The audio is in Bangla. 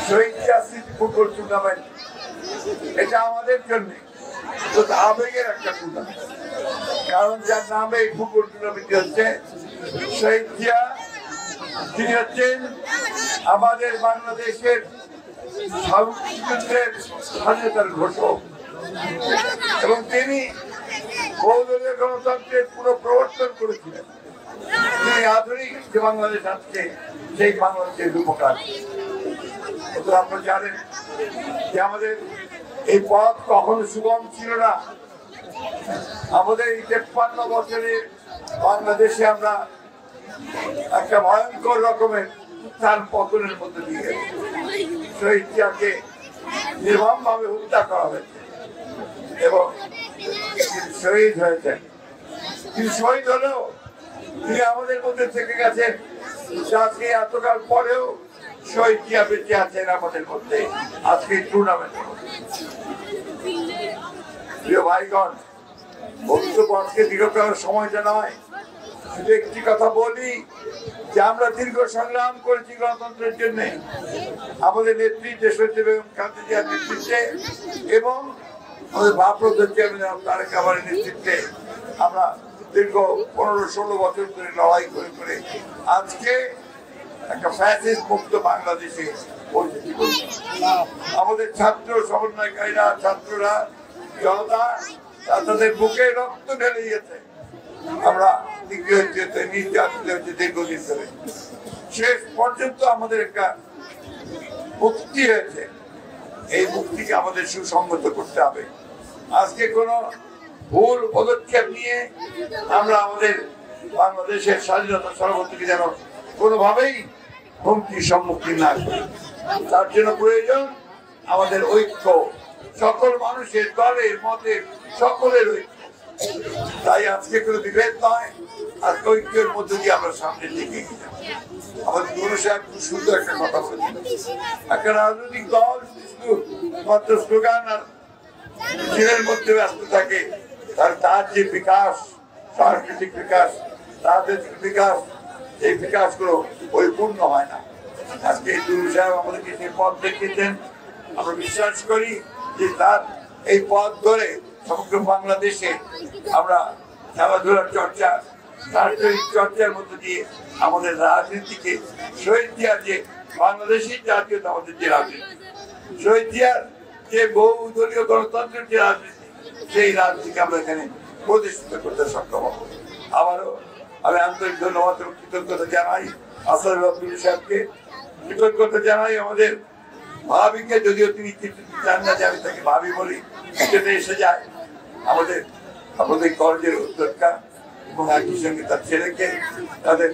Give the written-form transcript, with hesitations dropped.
শহীদ স্মৃতি ফুটবল টুর্নামেন্ট এটা আমাদের জন্য আবেগের একটা টুর্নামেন্ট, কারণ যার নামে এই ফুটবল টুর্নামেন্ট হচ্ছে শহীদ জিয়া। তিনি হচ্ছেন আমাদের বাংলাদেশের স্বাধীনতার ঘোষক এবং তিনি বহুদলীয় গণতন্ত্রের পুরো প্রবর্তন করেছিলেন। তিনি আধুনিক যে বাংলাদেশ আজকে সেই বাংলাদেশের রূপকার। আপনারা জানেন যে আমাদের এই পথ কখনো সুগম ছিল না। আমাদের এই 53 বছরে বাংলাদেশে আমরা একটা ভয়ঙ্কর রকমের উত্থান পতনের মধ্যে দিয়ে গেছি। শহীদ জিয়াকে নির্মম ভাবে হত্যা করা হয়েছে এবং শহীদ হয়েছেন। তিনি শহীদ হলেও তিনি আমাদের মধ্যে থেকে গেছেন। আজকে এতকাল পরেও শহীদ জিয়া বেঁচে আছেন আমাদের মধ্যে আজকে টুর্নামেন্টের মধ্যে। প্রিয় ভাইগণ, বক্তব্য আজকে দীর্ঘ করার সময়টা নয়, শুধু একটি কথা বলি যে আমরা দীর্ঘ সংগ্রাম করেছি গণতন্ত্রের জন্য। আমাদের নেত্রী দেশনেত্রী বেগম খালেদা জিয়ার নেতৃত্বে এবং আমাদের ভারপ্রাপ্ত চেয়ারম্যান তারেক রহমানের নেতৃত্বে আমরা দীর্ঘ 15-16 বছর ধরে লড়াই করে করে আজকে একটা ফ্যাসিস্ট মুক্ত বাংলাদেশে পরিচিতি করছি। আমাদের ছাত্র সমন্বয়কারীরা, ছাত্ররা, জনতা তাদের বুকে রক্ত ঢেলে গেছে। আমরা নির্যাতিত হচ্ছে দীর্ঘদিন ধরে। শেষ পর্যন্ত আমাদের একটা মুক্তি হয়েছে। এই মুক্তিকে আমাদের সুসংগত করতে হবে। আজকে কোন ভুল পদক্ষেপ নিয়ে আমরা আমাদের বাংলাদেশের স্বাধীনতা সার্বভৌমত্বকে যেন কোনোভাবেই হুমকির সম্মুখীন না করি। তার জন্য প্রয়োজন আমাদের ঐক্য, সকল মানুষের, দলের, মতের সকলের ঐক্য। তাই আজকে কোনো বিভেদ নয়, আর ঐক্যের মধ্যে দিয়ে আমরা সামনে এগিয়ে যাব। আমাদের গুরু সাহেব খুব সুন্দর একটা কথা বলেছেন, একটা রাজনৈতিক দল মাত্র স্লোগান আর মিছিলের মধ্যে ব্যস্ত থাকে, তার যে বিকাশ, সাংস্কৃতিক বিকাশ, রাজনৈতিক বিকাশ, এই বিকাশগুলো পরিপূর্ণ হয় না। আজকে গুরু সাহেব আমাদেরকে যে পথ দেখিয়েছেন, আমরা বিশ্বাস করি যে তার এই পথ ধরে সমগ্র বাংলাদেশে আমরা খেলাধুলার চর্চা, সাংস্কৃতিক চর্চার মধ্যে দিয়ে আমাদের রাজনীতিকে শহীদ জিয়ার যে বাংলাদেশের জাতীয়তাবাদের যে রাজনীতি, শহীদ জিয়ার যে বহুদলীয় গণতন্ত্রের যে রাজনীতি, সেই রাজনীতিকে আমরা এখানে প্রতিষ্ঠিত করতে সক্ষম হব। আবারও আমি আন্তরিক ধন্যবাদ এবং কৃতজ্ঞতা জানাই আসাদুল হক সাহেবকে, কৃতজ্ঞতা জানাই আমাদের ভাবিকে, যদিও তিনি চান না যে আমি তাকে ভাবি বলি, সেটা এসে যায় আমাদের কলেজের অধ্যক্ষা এবং একই সঙ্গে তার ছেলেকে, তাদের